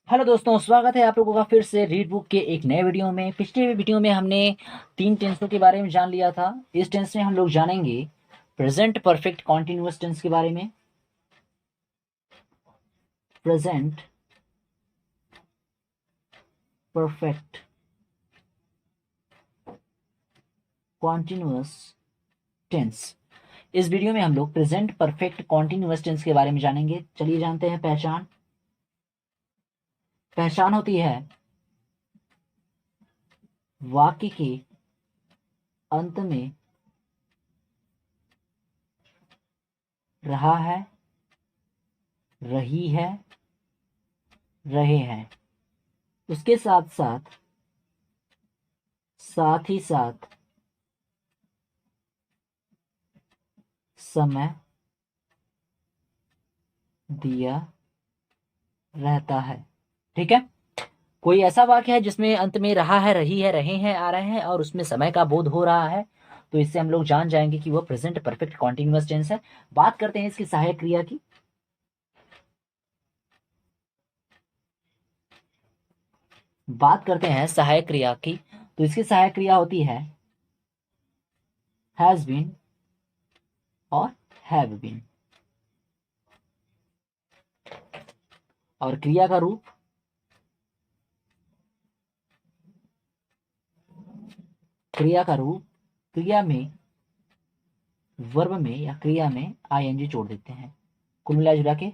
Hello दोस्तों, स्वागत है आप लोगों का फिर से रीड बुक के एक नए वीडियो में। पिछले वीडियो में हमने तीन टेंसों के बारे में जान लिया था। इस टेंस में हम लोग जानेंगे प्रेजेंट परफेक्ट कॉन्टिन्यूअस टेंस के बारे में। Present perfect continuous tense. इस वीडियो में हम लोग प्रेजेंट परफेक्ट कॉन्टिन्यूअस टेंस के बारे में जानेंगे। चलिए जानते हैं पहचान। पहचान होती है वाक्य के अंत में रहा है, रही है, रहे हैं, उसके साथ साथ साथ ही साथ समय दिया रहता है। ठीक है। कोई ऐसा वाक्य है जिसमें अंत में रहा है, रही है, रहे हैं, आ रहे हैं और उसमें समय का बोध हो रहा है, तो इससे हम लोग जान जाएंगे कि वो प्रेजेंट परफेक्ट कॉन्टिन्यूअस टेंस है। बात करते हैं इसकी सहायक क्रिया की। बात करते हैं सहायक क्रिया की, तो इसकी सहायक क्रिया होती है हैज बीन और हैव बीन। और क्रिया का रूप क्रिया में, वर्ब में या क्रिया में आईएनजी जोड़ देते हैं। कुल मिला जुला के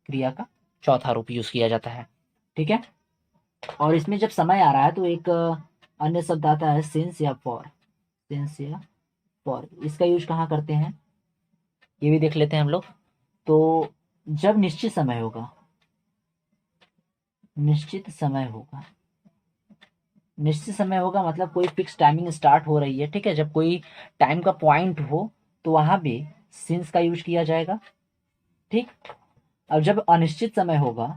क्रिया का चौथा रूप यूज किया जाता है। ठीक है। और इसमें जब समय आ रहा है तो एक अन्य शब्द आता है सिंस या फॉर। सिंस या फॉर, इसका यूज कहाँ करते हैं ये भी देख लेते हैं हम लोग। तो जब निश्चित समय होगा, निश्चित समय होगा, निश्चित समय होगा मतलब कोई फिक्स टाइमिंग स्टार्ट हो रही है। ठीक है। जब कोई टाइम का पॉइंट हो तो वहां पे सिंस का यूज किया जाएगा। ठीक। अब जब अनिश्चित समय होगा,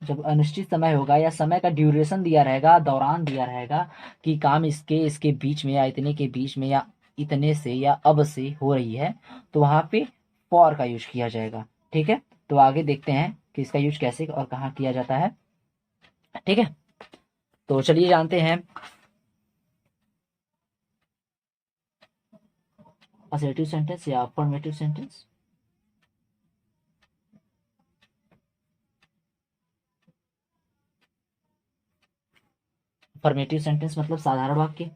जब अनिश्चित समय होगा या समय का ड्यूरेशन दिया रहेगा, दौरान दिया रहेगा कि काम इसके इसके बीच में या इतने के बीच में या इतने से या अब से हो रही है, तो वहां पे फॉर का यूज किया जाएगा। ठीक है। तो आगे देखते हैं कि इसका यूज कैसे और कहाँ किया जाता है। ठीक है। तो चलिए जानते हैं असर्टिव सेंटेंस या अफर्मेटिव सेंटेंस। अफर्मेटिव सेंटेंस मतलब साधारण वाक्य।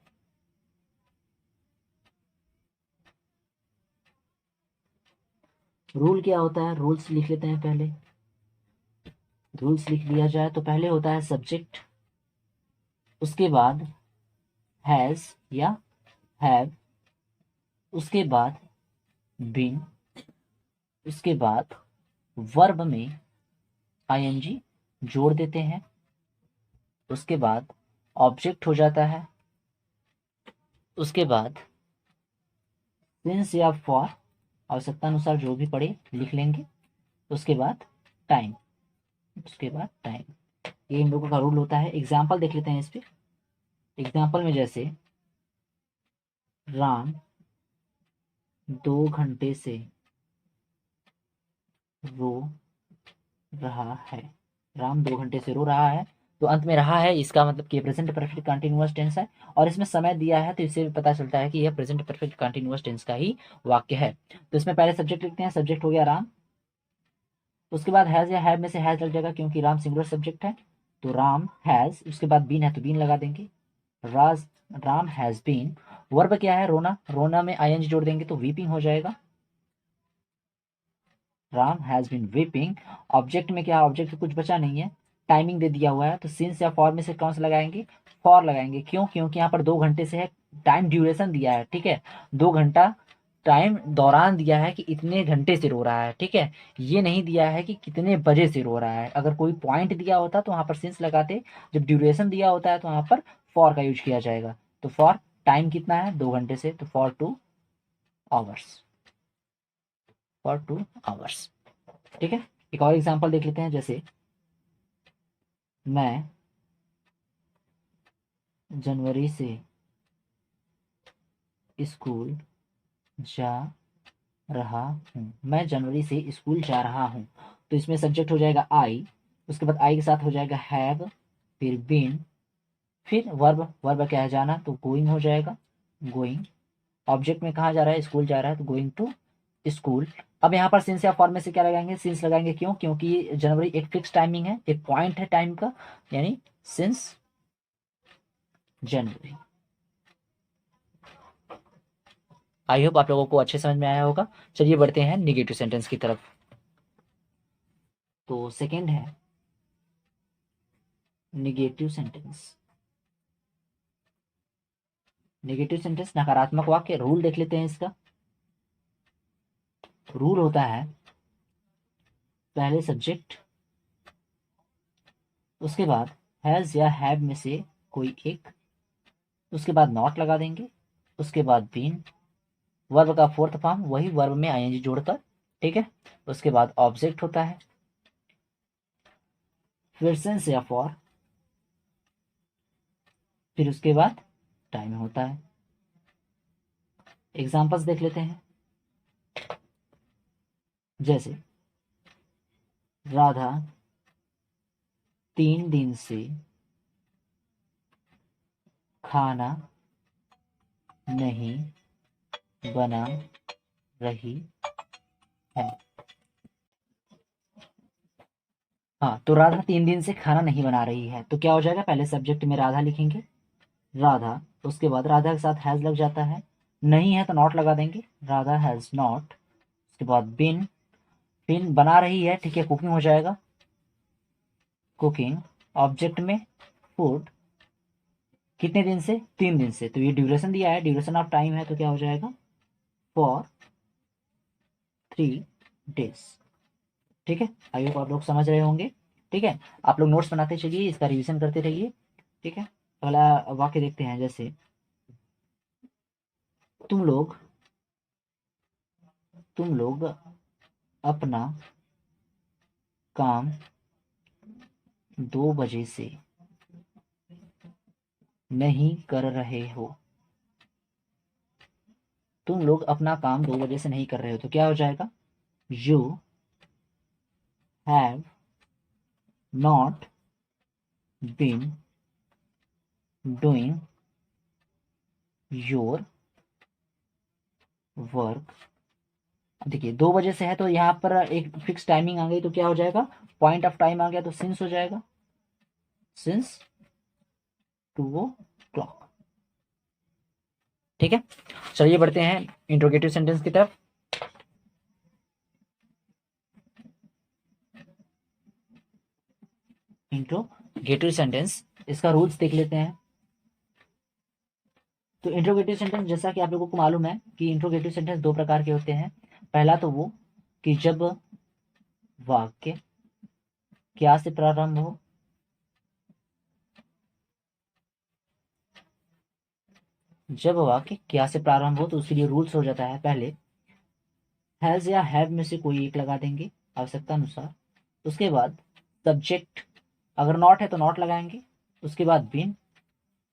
रूल क्या होता है, रूल्स लिख लेते हैं पहले। रूल्स लिख लिया जाए तो पहले होता है सब्जेक्ट, उसके बाद हैज या हैव, उसके बाद बीन, उसके बाद वर्ब में आईएनजी जोड़ देते हैं, उसके बाद ऑब्जेक्ट हो जाता है, उसके बाद सिंस या फॉर, आवश्यकता अनुसार जो भी पड़े लिख लेंगे, उसके बाद टाइम, उसके बाद टाइम। ये इन लोगों का रूल होता है। एग्जाम्पल देख लेते हैं इस पे। एग्जाम्पल में जैसे राम 2 घंटे से रो रहा है। राम 2 घंटे से रो रहा है, तो अंत में रहा है, इसका मतलब कि प्रेजेंट परफेक्ट कंटिन्यूअस टेंस है। और इसमें समय दिया है तो इससे भी पता चलता है कि यह प्रेजेंट परफेक्ट कंटिन्यूअस टेंस का ही वाक्य है। तो इसमें पहले सब्जेक्ट लिखते हैं। सब्जेक्ट हो गया राम, उसके बाद हैज या हैव में से हैज लग जाएगा क्योंकि राम सिंगुलर सब्जेक्ट है, तो राम हैज, उसके बाद बीन है तो बीन लगा देंगे। राज राम हैज बीन। वर्ब क्या है, रोना, रोना में आईएनजी जोड़ देंगे तो वीपिंग हो जाएगा। Ram has been weeping. Object में क्या, ऑब्जेक्ट में कुछ बचा नहीं है, टाइमिंग दे दिया हुआ है, तो सिंस या फॉर में से कौन सा लगाएंगे, फॉर लगाएंगे। क्यों, क्योंकि यहाँ पर 2 घंटे से है, टाइम ड्यूरेशन दिया है। ठीक है। 2 घंटा टाइम दौरान दिया है कि इतने घंटे से रो रहा है। ठीक है। ये नहीं दिया है कि कितने बजे से रो रहा है। अगर कोई पॉइंट दिया होता तो वहां पर सिंस लगाते, जब ड्यूरेशन दिया होता है तो वहां पर फॉर का यूज किया जाएगा। तो फॉर टाइम कितना है, 2 घंटे से, तो फॉर 2 आवर्स, फॉर 2 आवर्स। ठीक है। एक और एग्जांपल देख लेते हैं। जैसे मैं जनवरी से स्कूल जा रहा हूँ। मैं जनवरी से स्कूल जा रहा हूँ। तो इसमें सब्जेक्ट हो जाएगा आई, उसके बाद आई के साथ हो जाएगा हैव, फिर बीन, फिर वर्ब, वर्ब क्या है जाना, तो गोइंग हो जाएगा, गोइंग। ऑब्जेक्ट में कहाँ जा रहा है, स्कूल जा रहा है, तो गोइंग टू स्कूल। अब यहाँ पर सिंस या फॉर में से क्या लगाएंगे, सिंस लगाएंगे, क्यों, क्योंकि जनवरी एक फिक्स टाइमिंग है, एक पॉइंट है टाइम का, यानी सिंस जनवरी। आई होप आप लोगों को अच्छे समझ में आया होगा। चलिए बढ़ते हैं निगेटिव सेंटेंस की तरफ। तो सेकंड है निगेटिव सेंटेंस। नेगेटिव सेंटेंस नकारात्मक वाक्य, रूल देख लेते हैं इसका। रूल होता है पहले सब्जेक्ट, उसके बाद हैज या हैव में से कोई एक, उसके बाद नॉट लगा देंगे, उसके बाद बीन, वर्ब का फोर्थ फॉर्म वही वर्ब में आईएनजी जोड़कर, ठीक है। उसके बाद ऑब्जेक्ट होता है, फिर सिंस या फॉर, फिर उसके बाद टाइम होता है। एग्जांपल्स देख लेते हैं, जैसे राधा 3 दिन से खाना नहीं बना रही है। हाँ, तो राधा 3 दिन से खाना नहीं बना रही है, तो क्या हो जाएगा, पहले सब्जेक्ट में राधा लिखेंगे, राधा, उसके बाद राधा के साथ हैज लग जाता है, नहीं है तो नॉट लगा देंगे, राधा हैज नॉट, उसके बाद बिन, बिन बना रही है, ठीक है, कुकिंग हो जाएगा, कुकिंग, ऑब्जेक्ट में फूड, कितने दिन से, 3 दिन से, तो ये ड्यूरेशन दिया है, ड्यूरेशन ऑफ टाइम है, तो क्या हो जाएगा, फॉर 3 डेज। ठीक है, आई होप आप लोग समझ रहे होंगे। ठीक है, आप लोग नोट्स बनाते चलिए, इसका रिवीजन करते रहिए। ठीक है, अगला वाक्य देखते हैं, जैसे तुम लोग अपना काम 2 बजे से नहीं कर रहे हो। तुम लोग अपना काम 2 बजे से नहीं कर रहे हो, तो क्या हो जाएगा, you have not been doing your work. देखिए 2 बजे से है, तो यहाँ पर एक फिक्स टाइमिंग आ गई, तो क्या हो जाएगा, पॉइंट ऑफ टाइम आ गया, तो सिंस हो जाएगा, सिंस 2 o'clock। ठीक है, चलिए बढ़ते हैं इंट्रोगेटिव सेंटेंस की तरफ। इंट्रोगेटिव सेंटेंस, इसका रूल्स देख लेते हैं। तो इंट्रोगेटिव सेंटेंस, जैसा कि आप लोगों को मालूम है कि इंट्रोगेटिव सेंटेंस 2 प्रकार के होते हैं। पहला तो वो कि जब वाक्य क्या से प्रारंभ हो, जब वाक्य क्या से प्रारंभ हो तो उसके लिए रूल्स हो जाता है, पहले हैज या हैव में से कोई एक लगा देंगे आवश्यकता अनुसार, उसके बाद सब्जेक्ट, अगर नॉट है तो नॉट लगाएंगे, उसके बाद बीन,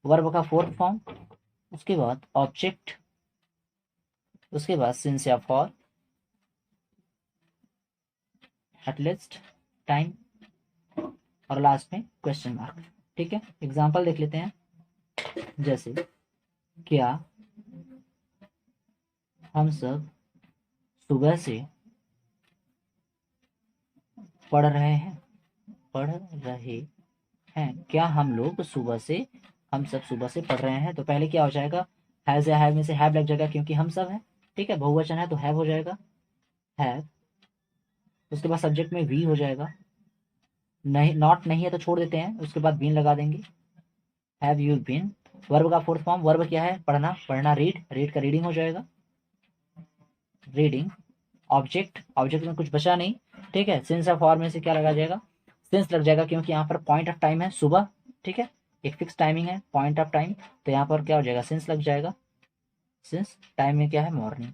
वर्ब का फोर्थ फॉर्म, उसके बाद ऑब्जेक्ट, उसके बाद सिंस या फॉर, एटलीस्ट टाइम, और लास्ट में क्वेश्चन मार्क। ठीक है, एग्जाम्पल देख लेते हैं, जैसे क्या हम सब सुबह से पढ़ रहे हैं, पढ़ रहे हैं, क्या हम लोग सुबह से, हम सब सुबह से पढ़ रहे हैं, तो पहले क्या हो जाएगा, हैज या हैव में से हैव लग जाएगा, क्योंकि हम सब है, ठीक है, बहुवचन है तो हैव हो जाएगा, हैव, उसके बाद सब्जेक्ट में वी हो जाएगा, नहीं नॉट नहीं है तो छोड़ देते हैं, उसके बाद बीन लगा देंगे, हैव यू बीन, वर्ब का फोर्थ फॉर्म, वर्ब क्या है, पढ़ना, पढ़ना रीड, रीड का रीडिंग हो जाएगा, रीडिंग, ऑब्जेक्ट, ऑब्जेक्ट में कुछ बचा नहीं, ठीक है, सिंस या फॉर में से क्या लगा जाएगा, सिंस लग जाएगा, क्योंकि यहाँ पर पॉइंट ऑफ टाइम है सुबह, ठीक है, एक फिक्स टाइमिंग है, पॉइंट ऑफ टाइम, तो यहाँ पर क्या हो जाएगा, सिंस लग जाएगा, सिंस टाइम में क्या है, morning,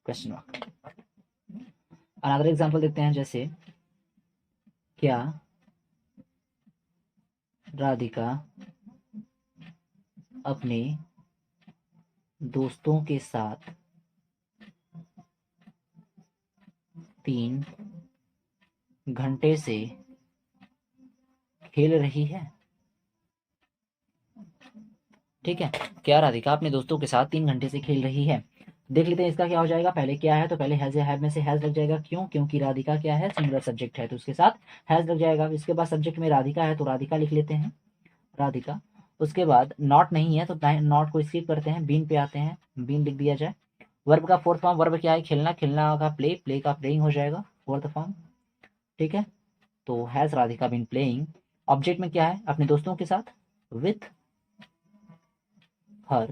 question mark. Another example देखते हैं, जैसे क्या राधिका अपने दोस्तों के साथ 3 घंटे से खेल रही है। ठीक है, क्या राधिका अपने दोस्तों के साथ 3 घंटे से खेल रही है। देख लेते हैं इसका क्या हो जाएगा। पहले क्या है, तो पहले हैज या हैव में से हैज लग जाएगा। क्यों? क्योंकि राधिका क्या है, सिंगुलर सब्जेक्ट है, तो उसके साथ हैज लग जाएगा। इसके बाद सब्जेक्ट में राधिका है तो राधिका लिख लेते हैं, राधिका। उसके बाद नॉट नहीं है तो नॉट को स्किप करते हैं, बीन पे आते हैं, बीन लिख दिया जाए। वर्ब का फोर्थ फॉर्म, वर्ब क्या है, खेलना, खेलना का प्ले, प्ले का प्लेइंग हो जाएगा फोर्थ फॉर्म। ठीक है, तो has Radhika been playing. Object में क्या है, अपने दोस्तों के साथ, with her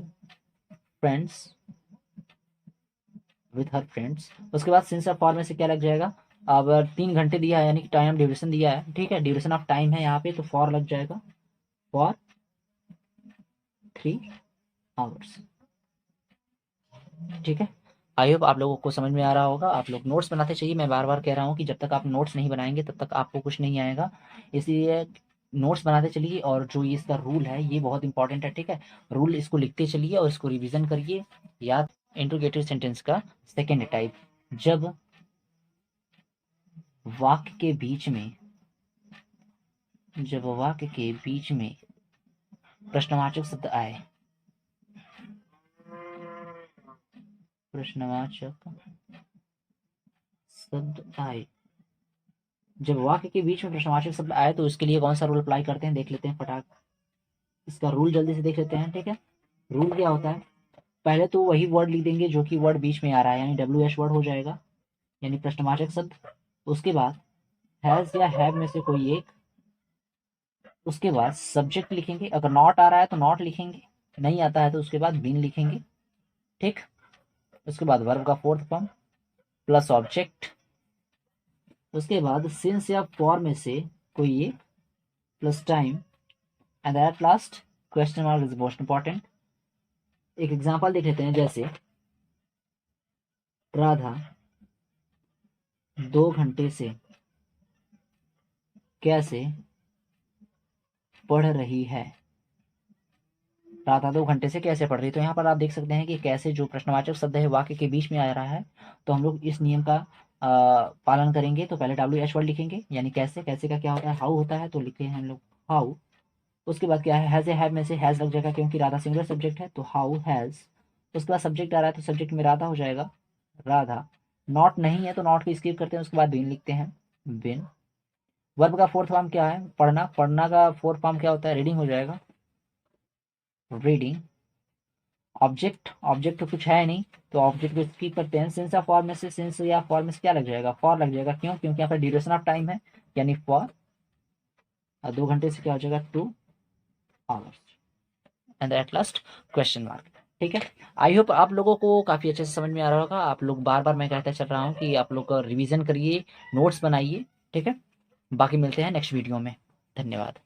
friends, with her friends. उसके बाद सिंस ऑफ फॉर में से क्या लग जाएगा, अब 3 घंटे दिया है यानी कि टाइम ड्यूरेशन दिया है। ठीक है, ड्यूरेशन ऑफ टाइम है यहाँ पे, तो फॉर लग जाएगा, फॉर 3 आवर्स। ठीक है, आई होप आप लोगों को समझ में आ रहा होगा। आप लोग नोट्स बनाते चाहिए, मैं बार बार कह रहा हूँ कि जब तक आप नोट्स नहीं बनाएंगे तब तक आपको कुछ नहीं आएगा, इसलिए नोट्स बनाते चलिए। और जो ये इसका रूल है ये बहुत इंपॉर्टेंट है। ठीक है, रूल इसको लिखते चलिए और इसको रिवीजन करिए। याद, इंट्रोगेटिव सेंटेंस का सेकेंड टाइप, जब वाक्य के बीच में, जब वाक्य के बीच में प्रश्नवाचक शब्द आए, प्रश्नवाचक शब्द आए, जब वाक्य के बीच में प्रश्नवाचक शब्द आए तो इसके लिए कौन सा रूल अप्लाई करते हैं, देख लेते हैं फटाक। इसका रूल जल्दी से देख लेते हैं। ठीक है, रूल क्या होता है, पहले तो वही वर्ड लिख देंगे जो कि वर्ड बीच में आ रहा है, यानी WH वर्ड हो जाएगा, यानी प्रश्नवाचक शब्द। उसके बाद हैज या हैव में से कोई एक, उसके बाद सब्जेक्ट लिखेंगे, अगर नॉट आ रहा है तो नॉट लिखेंगे, नहीं आता है तो उसके बाद बीन लिखेंगे। ठीक, उसके बाद वर्ब का फोर्थ फॉर्म प्लस ऑब्जेक्ट। उसके बाद सिंस या फॉर में से कोई एक plus time and at last question mark is most important. एक एग्जांपल देख लेते हैं, जैसे राधा 2 घंटे से कैसे पढ़ रही है। राधा 2 घंटे से कैसे पढ़ रही है, तो यहाँ पर आप देख सकते हैं कि कैसे जो प्रश्नवाचक शब्द है वाक्य के बीच में आ रहा है, तो हम लोग इस नियम का पालन करेंगे। तो पहले WH वर्ड लिखेंगे, यानी कैसे, कैसे का क्या होता है, हाउ होता है, तो लिखे हैं हम लोग हाउ। उसके बाद क्या है, हैज ए हैव में से हैज लग जाएगा क्योंकि राधा सिंगुलर सब्जेक्ट है, तो हाउ हैज। उसके बाद सब्जेक्ट आ रहा है तो सब्जेक्ट में राधा हो जाएगा, राधा। नॉट नहीं है तो नॉट को स्किप करते हैं, उसके बाद बिन लिखते हैं, बिन। वर्ब का फोर्थ फॉर्म क्या है, पढ़ना, पढ़ना का फोर्थ फॉर्म क्या होता है, रीडिंग हो जाएगा, रीडिंग। ऑब्जेक्ट, ऑब्जेक्ट तो कुछ है नहीं तो ऑब्जेक्ट को स्किप करते हैं। सिंस या फॉर में से, सिंस या फॉर में से क्या लग जाएगा, फॉर लग जाएगा। क्यों? क्योंकि यहाँ पर ड्यूरेशन ऑफ टाइम है, यानी फॉर। और 2 घंटे से क्या हो जाएगा, 2 hours and at last question mark. ठीक है, आई होप आप लोगों को काफी अच्छे से समझ में आ रहा होगा। आप लोग बार बार मैं कहता चल रहा हूँ कि आप लोग का रिवीजन करिए, नोट्स बनाइए। ठीक है, बाकी मिलते हैं नेक्स्ट वीडियो में। धन्यवाद।